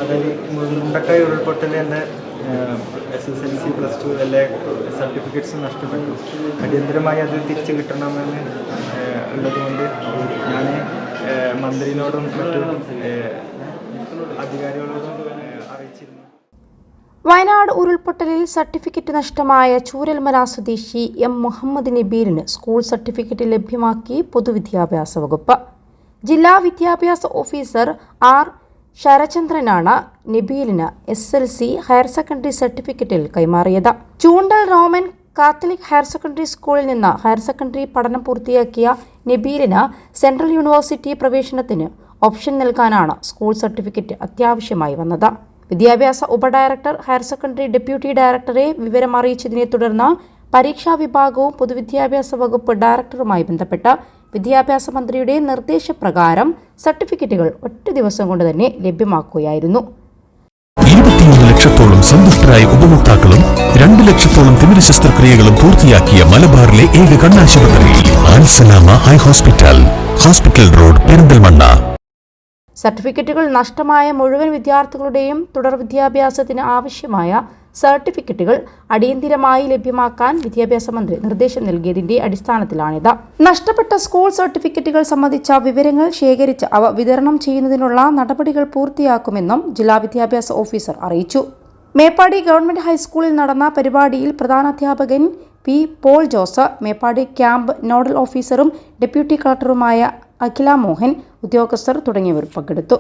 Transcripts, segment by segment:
അതിൽ മുണ്ടക്കായ് ഉരുൾപൊട്ടലിൻ്റെ SSLC +2 എല്ലാ സർട്ടിഫിക്കറ്റ്സും നഷ്ടപ്പെട്ടു. അടിയന്തരമായി അത് തിരിച്ചു കിട്ടണമെന്ന് ഉള്ളതുകൊണ്ട് ഞാൻ മന്ത്രിയോടും മറ്റു അധികാരികളോടും അറിയിച്ചിരുന്നു. വയനാട് ഉരുൾപൊട്ടലിൽ സർട്ടിഫിക്കറ്റ് നഷ്ടമായ ചൂരൽമല സ്വദേശി M. മുഹമ്മദ് നബീലിന് സ്കൂൾ സർട്ടിഫിക്കറ്റ് ലഭ്യമാക്കി പൊതുവിദ്യാഭ്യാസ വകുപ്പ്. ജില്ലാ വിദ്യാഭ്യാസ ഓഫീസർ R. ശരചന്ദ്രനാണ് നബീലിന് SSLC ഹയർ സെക്കൻഡറി സർട്ടിഫിക്കറ്റിൽ കൈമാറിയത്. Chundal Roman Catholic higher secondary സ്കൂളിൽ നിന്ന് ഹയർ സെക്കൻഡറി പഠനം പൂർത്തിയാക്കിയ നബീലിന് സെൻട്രൽ യൂണിവേഴ്സിറ്റി പ്രവേശനത്തിന് ഓപ്ഷൻ നൽകാനാണ് സ്കൂൾ സർട്ടിഫിക്കറ്റ് അത്യാവശ്യമായി വന്നത്. വിദ്യാഭ്യാസ ഉപഡയറക്ടർ ഹയർ സെക്കൻഡറി ഡെപ്യൂട്ടി ഡയറക്ടറെ വിവരം അറിയിച്ചതിനെ തുടർന്ന് പരീക്ഷാ വിഭാഗവും പൊതുവിദ്യാഭ്യാസ വകുപ്പ് ഡയറക്ടറുമായി ബന്ധപ്പെട്ട് വിദ്യാഭ്യാസ മന്ത്രിയുടെ നിർദ്ദേശപ്രകാരം സർട്ടിഫിക്കറ്റുകൾ ഒറ്റ ദിവസം കൊണ്ട് തന്നെ ലഭ്യമാക്കുകയായിരുന്നു. 21 ലക്ഷത്തോളം സന്തുഷ്ടരായ ഉപഭോക്താക്കളും 2 ലക്ഷത്തോളം തിമിര ശസ്ത്രക്രിയകളും പൂർത്തിയാക്കിയ മലബാറിലെ ഏക കണ്ണാശുപത്രി Alsalama high hospital, hospital road, Perinthalmanna. സർട്ടിഫിക്കറ്റുകൾ നഷ്ടമായ മുഴുവൻ വിദ്യാർത്ഥികളുടെയും തുടർ വിദ്യാഭ്യാസത്തിന് ആവശ്യമായ സർട്ടിഫിക്കറ്റുകൾ അടിയന്തിരമായി ലഭ്യമാക്കാൻ വിദ്യാഭ്യാസ മന്ത്രി നിർദ്ദേശം നൽകിയതിന്റെ അടിസ്ഥാനത്തിലാണിത്. നഷ്ടപ്പെട്ട സ്കൂൾ സർട്ടിഫിക്കറ്റുകൾ സംബന്ധിച്ച വിവരങ്ങൾ ശേഖരിച്ച് അവ വിതരണം ചെയ്യുന്നതിനുള്ള നടപടികൾ പൂർത്തിയാക്കുമെന്നും ജില്ലാ വിദ്യാഭ്യാസ ഓഫീസർ അറിയിച്ചു. മേപ്പാടി ഗവൺമെന്റ് ഹൈസ്കൂളിൽ നടന്ന പരിപാടിയിൽ പ്രധാനാധ്യാപകൻ P. Paul Jose, Meppadi camp nodal ഓഫീസറും ഡെപ്യൂട്ടി കളക്ടറുമായ അഖില മോഹൻ, ഉദ്യോഗസ്ഥർ തുടങ്ങിയവർ പങ്കെടുത്തു.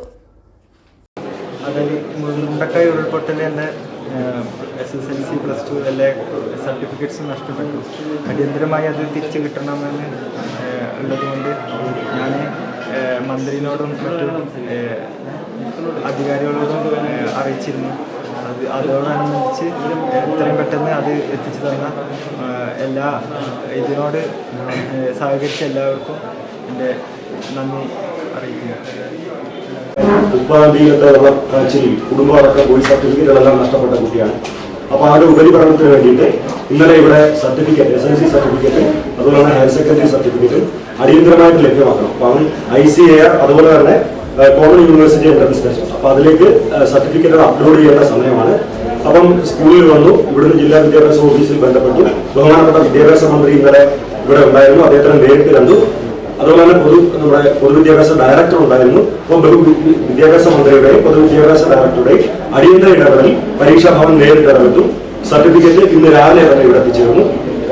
അതിൽ മുണ്ടക്കായ് ഉരുൾപൊട്ടലിൻ്റെ SSLC +2 എല്ലാ സർട്ടിഫിക്കറ്റ്സും നഷ്ടപ്പെട്ടു. അടിയന്തരമായി അത് തിരിച്ചു കിട്ടണമെന്ന് ഉള്ളതുകൊണ്ട് ഞാൻ മന്ത്രിയോടും മറ്റു അധികാരികളോടും അറിയിച്ചിരുന്നു. അതോടനുബന്ധിച്ച് എത്രയും പെട്ടെന്ന് അത് എത്തിച്ചു തന്ന ഇതിനോട് സഹകരിച്ച എല്ലാവർക്കും എൻ്റെ നന്ദി അറിയിക്കുക. 30-ാം തീയതി കാഴ്ചയിൽ കുടുംബമടക്കം പോയി സർട്ടിഫിക്കറ്റുകളെല്ലാം നഷ്ടപ്പെട്ട കുട്ടിയാണ്. അപ്പോൾ അവരുടെ ഉപരിപഠനത്തിന് വേണ്ടിയിട്ട് ഇന്നലെ ഇവിടെ സർട്ടിഫിക്കറ്റ് SSLC സർട്ടിഫിക്കറ്റും അതുപോലെ തന്നെ ഹയർ സെക്കൻഡറി സർട്ടിഫിക്കറ്റും അടിയന്തരമായിട്ട് ലഭ്യമാക്കണം. അപ്പോൾ അവൻ ICAR അതുപോലെ തന്നെ കോമൺ യൂണിവേഴ്സിറ്റി എൻട്രൻസ് ടെസ്റ്റ്, അപ്പോൾ അതിലേക്ക് സർട്ടിഫിക്കറ്റുകൾ അപ്ലോഡ് ചെയ്യേണ്ട സമയമാണ്. അപ്പം സ്കൂളിൽ വന്നു, ഇവിടുന്ന് ജില്ലാ വിദ്യാഭ്യാസ ഓഫീസിൽ ബന്ധപ്പെട്ടു. ബഹുമാനപ്പെട്ട വിദ്യാഭ്യാസ മന്ത്രി ഇന്നലെ ഇവിടെ ഉണ്ടായിരുന്നു, അദ്ദേഹത്തിനെ നേരിട്ട് കണ്ടു. അതുപോലെ തന്നെ നമ്മുടെ പൊതുവിദ്യാഭ്യാസ ഡയറക്ടർ ഉണ്ടായിരുന്നു. അപ്പം വിദ്യാഭ്യാസ മന്ത്രിയുടെയും പൊതുവിദ്യാഭ്യാസ ഡയറക്ടറുടെയും അടിയന്തര ഇടപെടൽ പരീക്ഷാ ഭവൻ നേരിട്ട് ഇടപെട്ടു. സർട്ടിഫിക്കറ്റ് ഇന്ന് രാവിലെ തന്നെ ഇവിടെ എത്തിച്ചേർന്നു.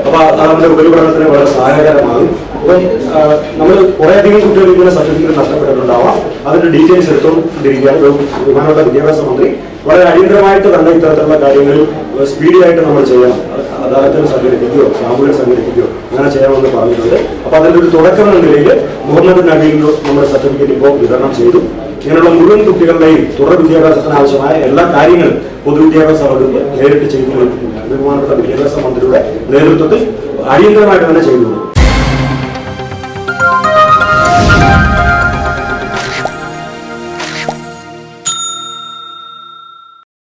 അപ്പോൾ നമ്മുടെ ഉപരിപഠനത്തിന് വളരെ സഹായകരമാകും. അപ്പം നമ്മൾ കുറേയധികം കുട്ടികൾ ഇങ്ങനെ സർട്ടിഫിക്കറ്റ് നഷ്ടപ്പെട്ടിട്ടുണ്ടാവാം. അതിന്റെ ഡീറ്റെയിൽസ് എടുത്തുകൊണ്ടിരിക്കുകയാണ് ബഹുമാനപ്പെട്ട വിദ്യാഭ്യാസ മന്ത്രി. വളരെ അടിയന്തരമായിട്ട് തന്നെ ഇത്തരത്തിലുള്ള കാര്യങ്ങൾ സ്പീഡിയായിട്ട് നമ്മൾ ചെയ്യണം. അദാലത്തിന് സംഘടിപ്പിക്കുകയോ ക്യാമ്പുകൾ സംഘടിപ്പിക്കുകയോ അങ്ങനെ ചെയ്യണമെന്ന് പറഞ്ഞിട്ടുണ്ട്. അപ്പോൾ അതിൻ്റെ ഒരു തുടക്കം എന്ന നിലയിൽ മുഹമ്മദ് നബീലിന് നമ്മുടെ സർട്ടിഫിക്കറ്റ് ഇപ്പോൾ വിതരണം ചെയ്തു. ഇങ്ങനെയുള്ള മുഴുവൻ കുട്ടികളുടെയും തുടർ വിദ്യാഭ്യാസത്തിന് ആവശ്യമായ എല്ലാ കാര്യങ്ങളും പൊതുവിദ്യാഭ്യാസ വകുപ്പ് നേരിട്ട് ചെയ്തു. ബഹുമാനപ്പെട്ട വിദ്യാഭ്യാസ മന്ത്രിയുടെ നേതൃത്വത്തിൽ അടിയന്തരമായിട്ട് തന്നെ ചെയ്തു.